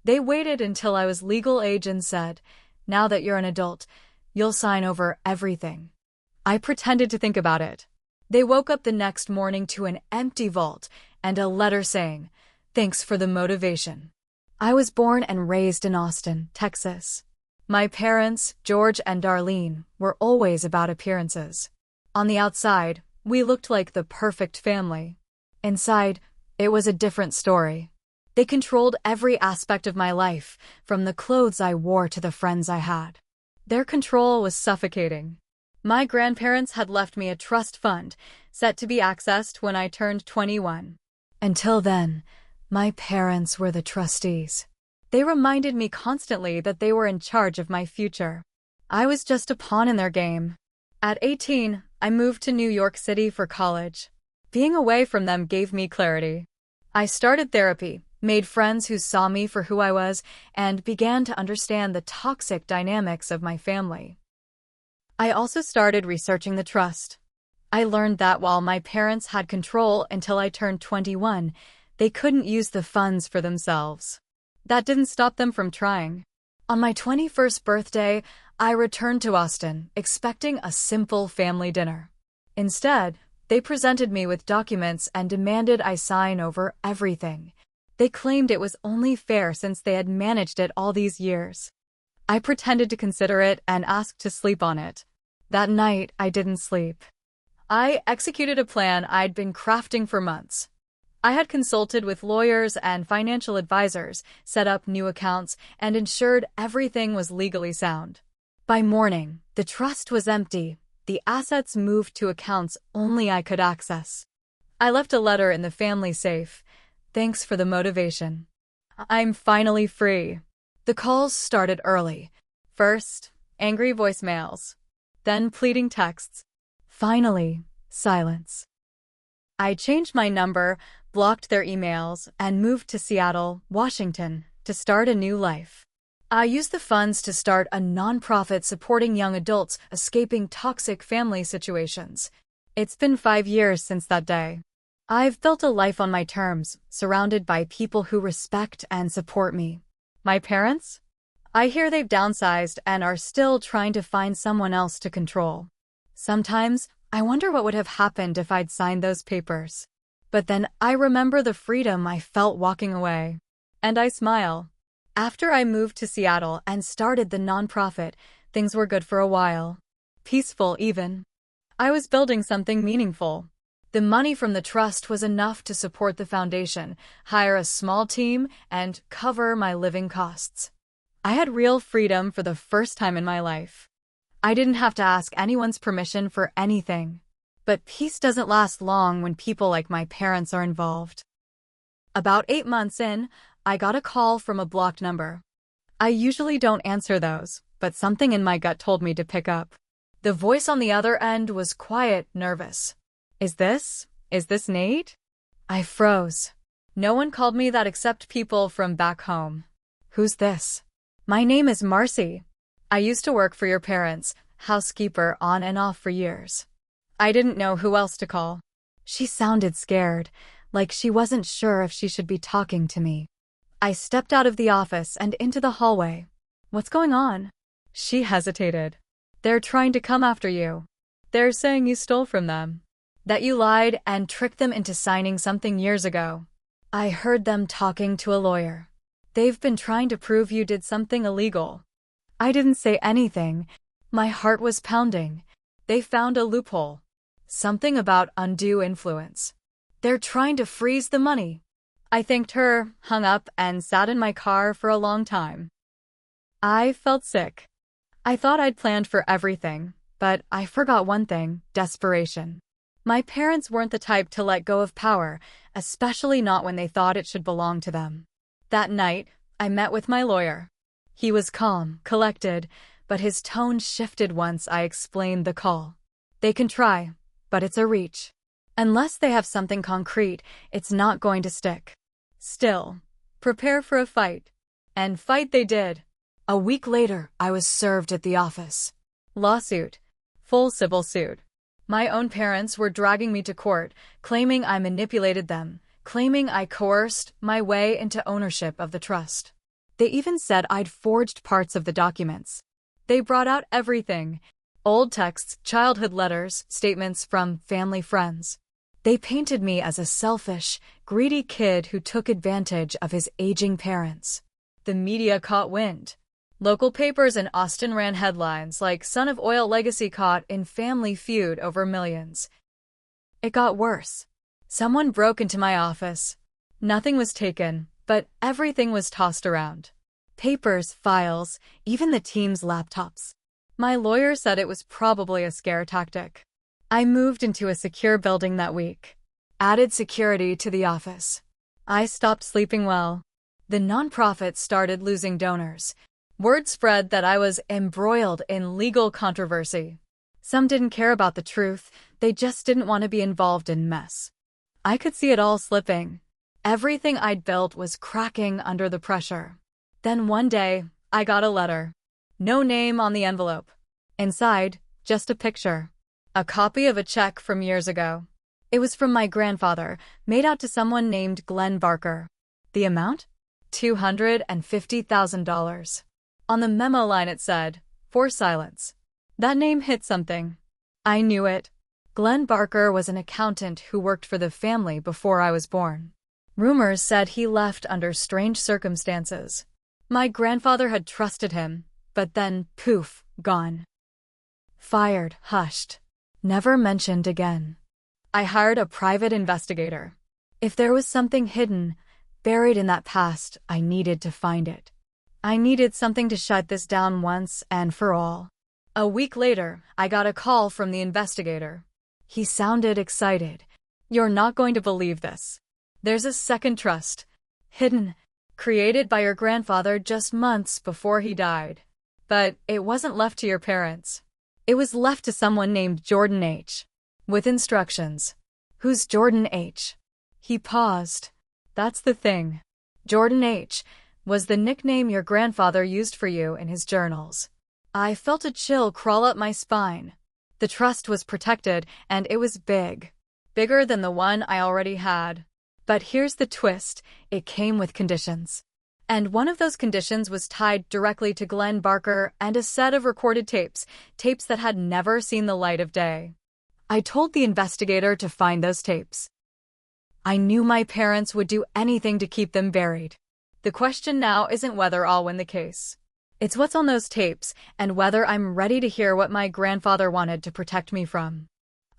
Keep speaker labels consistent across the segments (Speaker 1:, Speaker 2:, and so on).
Speaker 1: They waited until I was legal age and said, "Now that you're an adult, you'll sign over everything." I pretended to think about it. They woke up the next morning to an empty vault and a letter saying, "Thanks for the motivation." I was born and raised in Austin, Texas. My parents, George and Darlene, were always about appearances. On the outside, we looked like the perfect family. Inside, it was a different story. They controlled every aspect of my life, from the clothes I wore to the friends I had. Their control was suffocating. My grandparents had left me a trust fund, set to be accessed when I turned 21. Until then, my parents were the trustees. They reminded me constantly that they were in charge of my future. I was just a pawn in their game. At 18, I moved to New York City for college. Being away from them gave me clarity. I started therapy, made friends who saw me for who I was, and began to understand the toxic dynamics of my family. I also started researching the trust. I learned that while my parents had control until I turned 21, they couldn't use the funds for themselves. That didn't stop them from trying. On my 21st birthday, I returned to Austin, expecting a simple family dinner. Instead, they presented me with documents and demanded I sign over everything. They claimed it was only fair since they had managed it all these years. I pretended to consider it and asked to sleep on it. That night, I didn't sleep. I executed a plan I'd been crafting for months. I had consulted with lawyers and financial advisors, set up new accounts, and ensured everything was legally sound. By morning, the trust was empty. The assets moved to accounts only I could access. I left a letter in the family safe. "Thanks for the motivation. I'm finally free." The calls started early. First, angry voicemails. Then pleading texts. Finally, silence. I changed my number, blocked their emails, and moved to Seattle, Washington, to start a new life. I used the funds to start a nonprofit supporting young adults escaping toxic family situations. It's been 5 years since that day. I've built a life on my terms, surrounded by people who respect and support me. My parents? I hear they've downsized and are still trying to find someone else to control. Sometimes, I wonder what would have happened if I'd signed those papers. But then I remember the freedom I felt walking away. And I smile. After I moved to Seattle and started the nonprofit, things were good for a while. Peaceful, even. I was building something meaningful. The money from the trust was enough to support the foundation, hire a small team, and cover my living costs. I had real freedom for the first time in my life. I didn't have to ask anyone's permission for anything. But peace doesn't last long when people like my parents are involved. About 8 months in, I got a call from a blocked number. I usually don't answer those, but something in my gut told me to pick up. The voice on the other end was quiet, nervous. Is this Nate? I froze. No one called me that except people from back home. Who's this? My name is Marcy. I used to work for your parents, housekeeper on and off for years. I didn't know who else to call. She sounded scared, like she wasn't sure if she should be talking to me. I stepped out of the office and into the hallway. What's going on? She hesitated. They're trying to come after you. They're saying you stole from them. That you lied and tricked them into signing something years ago. I heard them talking to a lawyer. They've been trying to prove you did something illegal. I didn't say anything. My heart was pounding. They found a loophole. Something about undue influence. They're trying to freeze the money. I thanked her, hung up, and sat in my car for a long time. I felt sick. I thought I'd planned for everything, but I forgot one thing: desperation. My parents weren't the type to let go of power, especially not when they thought it should belong to them. That night, I met with my lawyer. He was calm, collected, but his tone shifted once I explained the call. They can try, but it's a reach. Unless they have something concrete, it's not going to stick. Still, prepare for a fight. And fight they did. A week later, I was served at the office. Lawsuit. Full civil suit. My own parents were dragging me to court, claiming I manipulated them, claiming I coerced my way into ownership of the trust. They even said I'd forged parts of the documents. They brought out everything: old texts, childhood letters, statements from family friends. They painted me as a selfish, greedy kid who took advantage of his aging parents. The media caught wind. Local papers in Austin ran headlines like "Son of Oil Legacy Caught in Family Feud Over Millions." It got worse. Someone broke into my office. Nothing was taken, but everything was tossed around. Papers, files, even the team's laptops. My lawyer said it was probably a scare tactic. I moved into a secure building that week. Added security to the office. I stopped sleeping well. The nonprofit started losing donors. Word spread that I was embroiled in legal controversy. Some didn't care about the truth, they just didn't want to be involved in mess. I could see it all slipping. Everything I'd built was cracking under the pressure. Then one day, I got a letter. No name on the envelope. Inside, just a picture. A copy of a check from years ago. It was from my grandfather, made out to someone named Glenn Barker. The amount? $250,000. On the memo line it said, "For silence." That name hit something. I knew it. Glenn Barker was an accountant who worked for the family before I was born. Rumors said he left under strange circumstances. My grandfather had trusted him, but then, poof, gone. Fired, hushed. Never mentioned again. I hired a private investigator. If there was something hidden, buried in that past, I needed to find it. I needed something to shut this down once and for all. A week later, I got a call from the investigator. He sounded excited. "You're not going to believe this. There's a second trust. Hidden. Created by your grandfather just months before he died. But it wasn't left to your parents. It was left to someone named Jordan H. With instructions." "Who's Jordan H.?" He paused. "That's the thing. Jordan H. was the nickname your grandfather used for you in his journals." I felt a chill crawl up my spine. The trust was protected, and it was big. Bigger than the one I already had. But here's the twist: it came with conditions. And one of those conditions was tied directly to Glenn Barker and a set of recorded tapes that had never seen the light of day. I told the investigator to find those tapes. I knew my parents would do anything to keep them buried. The question now isn't whether I'll win the case. It's what's on those tapes and whether I'm ready to hear what my grandfather wanted to protect me from.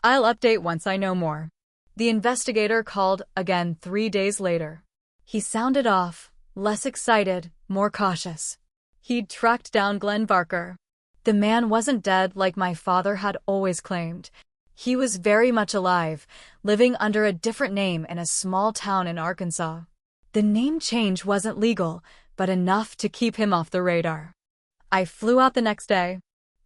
Speaker 1: I'll update once I know more. The investigator called again 3 days later. He sounded off, less excited, more cautious. He'd tracked down Glenn Barker. The man wasn't dead like my father had always claimed. He was very much alive, living under a different name in a small town in Arkansas. The name change wasn't legal, but enough to keep him off the radar. I flew out the next day.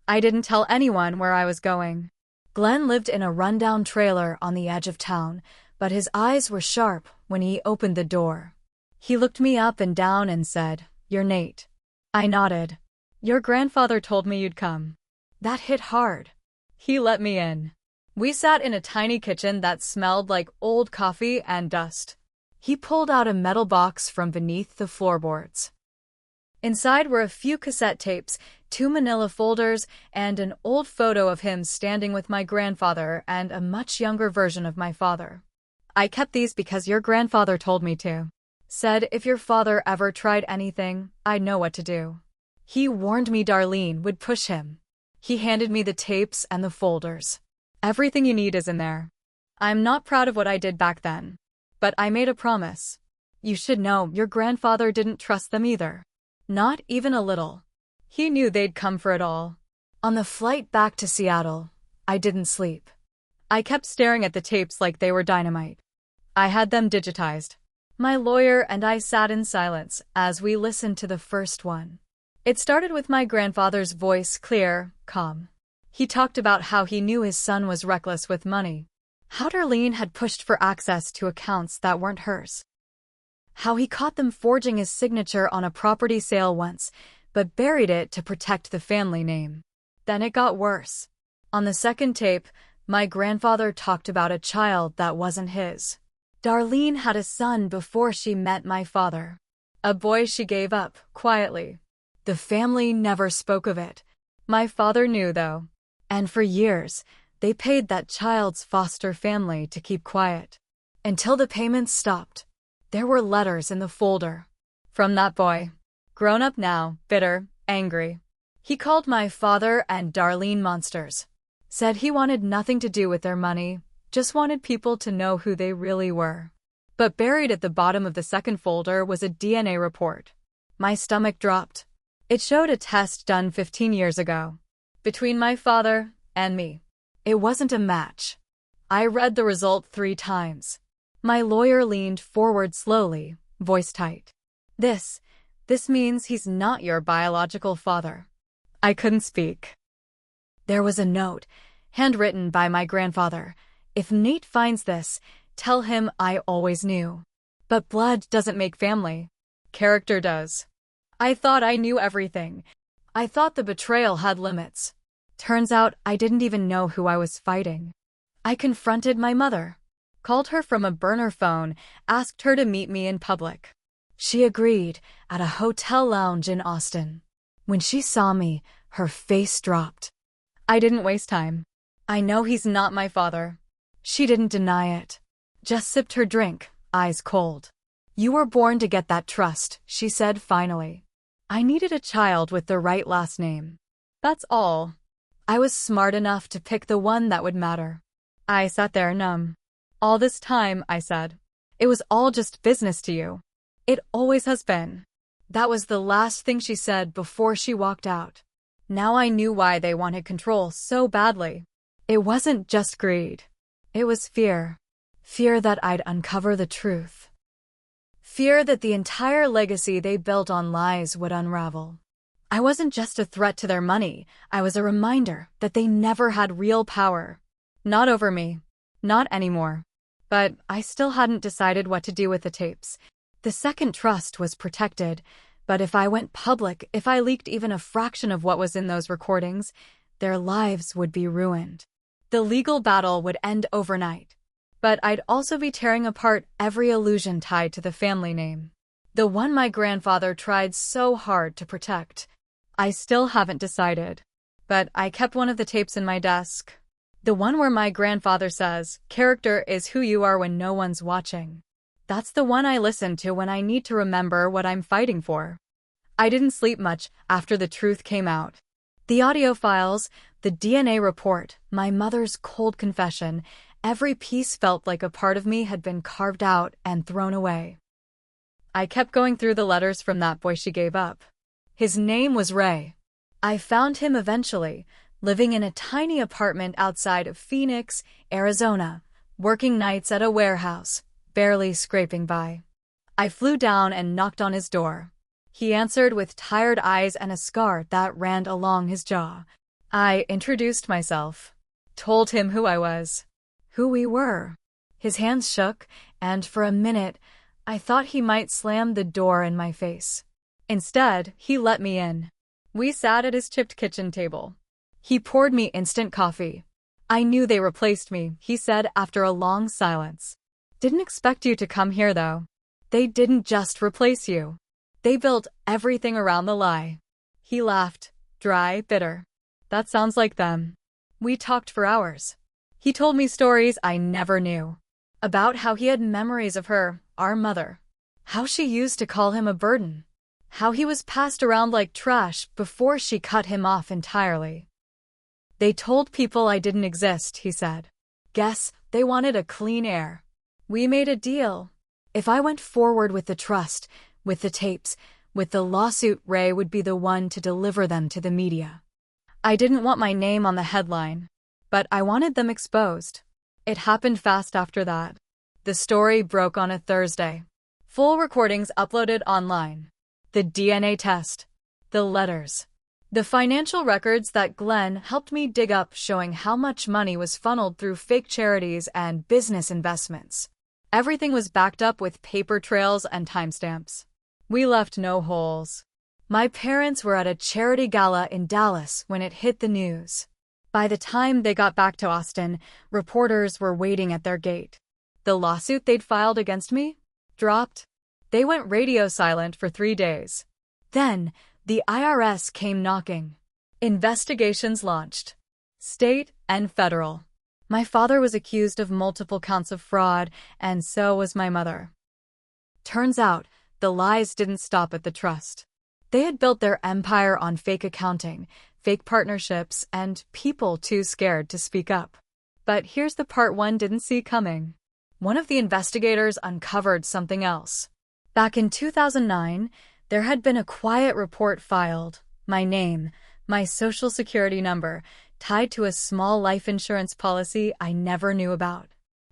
Speaker 1: I didn't tell anyone where I was going. Glenn lived in a rundown trailer on the edge of town, but his eyes were sharp when he opened the door. He looked me up and down and said, "You're Nate." I nodded. "Your grandfather told me you'd come." That hit hard. He let me in. We sat in a tiny kitchen that smelled like old coffee and dust. He pulled out a metal box from beneath the floorboards. Inside were a few cassette tapes, 2 manila folders, and an old photo of him standing with my grandfather and a much younger version of my father. "I kept these because your grandfather told me to. Said if your father ever tried anything, I'd know what to do. He warned me Darlene would push him." He handed me the tapes and the folders. "Everything you need is in there. I'm not proud of what I did back then, but I made a promise. You should know your grandfather didn't trust them either. Not even a little. He knew they'd come for it all." On the flight back to Seattle, I didn't sleep. I kept staring at the tapes like they were dynamite. I had them digitized. My lawyer and I sat in silence as we listened to the first one. It started with my grandfather's voice, clear, calm. He talked about how he knew his son was reckless with money. How Darlene had pushed for access to accounts that weren't hers. How he caught them forging his signature on a property sale once, but buried it to protect the family name. Then it got worse. On the second tape, my grandfather talked about a child that wasn't his. Darlene had a son before she met my father. A boy she gave up, quietly. The family never spoke of it. My father knew, though. And for years, they paid that child's foster family to keep quiet. Until the payments stopped. There were letters in the folder. From that boy. Grown up now, bitter, angry. He called my father and Darlene monsters. Said he wanted nothing to do with their money, just wanted people to know who they really were. But buried at the bottom of the second folder was a DNA report. My stomach dropped. It showed a test done 15 years ago. Between my father and me. It wasn't a match. I read the result 3 times. My lawyer leaned forward slowly, voice tight. This means he's not your biological father. I couldn't speak. There was a note, handwritten by my grandfather. If Nate finds this, tell him I always knew. But blood doesn't make family. Character does. I thought I knew everything. I thought the betrayal had limits. Turns out I didn't even know who I was fighting. I confronted my mother. Called her from a burner phone, asked her to meet me in public. She agreed, at a hotel lounge in Austin. When she saw me, her face dropped. I didn't waste time. I know he's not my father. She didn't deny it. Just sipped her drink, eyes cold. You were born to get that trust, she said finally. I needed a child with the right last name. That's all. I was smart enough to pick the one that would matter. I sat there numb. All this time, I said. It was all just business to you. It always has been. That was the last thing she said before she walked out. Now I knew why they wanted control so badly. It wasn't just greed. It was fear. Fear that I'd uncover the truth. Fear that the entire legacy they built on lies would unravel. I wasn't just a threat to their money, I was a reminder that they never had real power. Not over me. Not anymore. But I still hadn't decided what to do with the tapes. The second trust was protected, but if I went public, if I leaked even a fraction of what was in those recordings, their lives would be ruined. The legal battle would end overnight. But I'd also be tearing apart every illusion tied to the family name. The one my grandfather tried so hard to protect. I still haven't decided. But I kept one of the tapes in my desk. The one where my grandfather says, "Character is who you are when no one's watching." That's the one I listen to when I need to remember what I'm fighting for. I didn't sleep much after the truth came out. The audio files, the DNA report, my mother's cold confession, every piece felt like a part of me had been carved out and thrown away. I kept going through the letters from that boy she gave up. His name was Ray. I found him eventually, living in a tiny apartment outside of Phoenix, Arizona, working nights at a warehouse, barely scraping by. I flew down and knocked on his door. He answered with tired eyes and a scar that ran along his jaw. I introduced myself, told him who I was. Who we were. His hands shook, and for a minute, I thought he might slam the door in my face. Instead, he let me in. We sat at his chipped kitchen table. He poured me instant coffee. I knew they replaced me, he said after a long silence. Didn't expect you to come here, though. They didn't just replace you. They built everything around the lie. He laughed, dry, bitter. That sounds like them. We talked for hours. He told me stories I never knew. About how he had memories of her, our mother. How she used to call him a burden. How he was passed around like trash before she cut him off entirely. They told people I didn't exist, he said. Guess they wanted a clean air. We made a deal. If I went forward with the trust, with the tapes, with the lawsuit, Ray would be the one to deliver them to the media. I didn't want my name on the headline. But I wanted them exposed. It happened fast after that. The story broke on a Thursday. Full recordings uploaded online. The DNA test. The letters. The financial records that Glenn helped me dig up showing how much money was funneled through fake charities and business investments. Everything was backed up with paper trails and timestamps. We left no holes. My parents were at a charity gala in Dallas when it hit the news. By the time they got back to Austin, reporters were waiting at their gate. The lawsuit they'd filed against me? Dropped. They went radio silent for 3 days. Then, the IRS came knocking. Investigations launched. State and federal. My father was accused of multiple counts of fraud, and so was my mother. Turns out, the lies didn't stop at the trust. They had built their empire on fake accounting, fake partnerships, and people too scared to speak up. But here's the part one didn't see coming. One of the investigators uncovered something else. Back in 2009, there had been a quiet report filed, my name, my social security number, tied to a small life insurance policy I never knew about.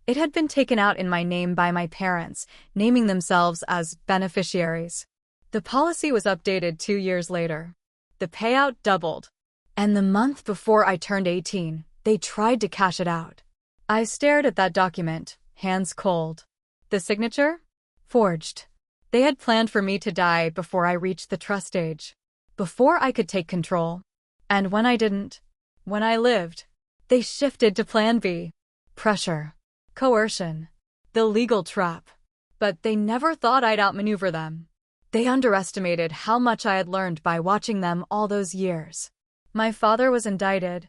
Speaker 1: It had been taken out in my name by my parents, naming themselves as beneficiaries. The policy was updated 2 years later. The payout doubled. And the month before I turned 18, they tried to cash it out. I stared at that document, hands cold. The signature? Forged. They had planned for me to die before I reached the trust age. Before I could take control. And when I didn't, when I lived, they shifted to plan B. Pressure. Coercion. The legal trap. But they never thought I'd outmaneuver them. They underestimated how much I had learned by watching them all those years. My father was indicted.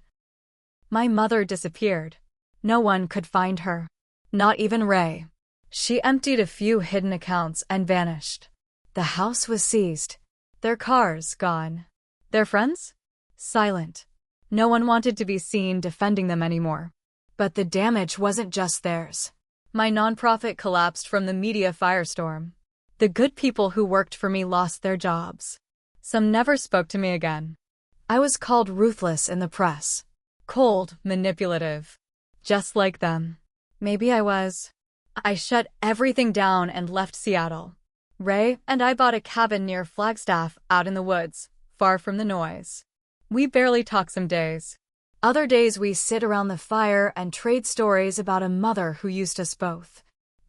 Speaker 1: My mother disappeared. No one could find her. Not even Ray. She emptied a few hidden accounts and vanished. The house was seized. Their cars gone. Their friends? Silent. No one wanted to be seen defending them anymore. But the damage wasn't just theirs. My nonprofit collapsed from the media firestorm. The good people who worked for me lost their jobs. Some never spoke to me again. I was called ruthless in the press. Cold, manipulative. Just like them. Maybe I was. I shut everything down and left Seattle. Ray and I bought a cabin near Flagstaff out in the woods, far from the noise. We barely talk some days. Other days we sit around the fire and trade stories about a mother who used us both.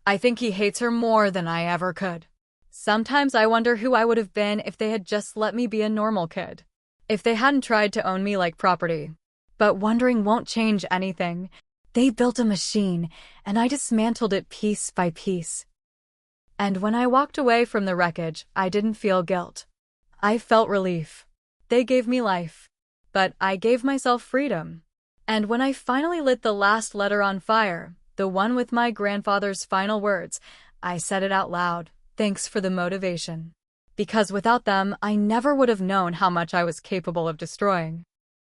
Speaker 1: I think he hates her more than I ever could. Sometimes I wonder who I would have been if they had just let me be a normal kid. If they hadn't tried to own me like property. But wondering won't change anything. They built a machine, and I dismantled it piece by piece. And when I walked away from the wreckage, I didn't feel guilt. I felt relief. They gave me life. But I gave myself freedom. And when I finally lit the last letter on fire, the one with my grandfather's final words, I said it out loud, thanks for the motivation. Because without them, I never would have known how much I was capable of destroying.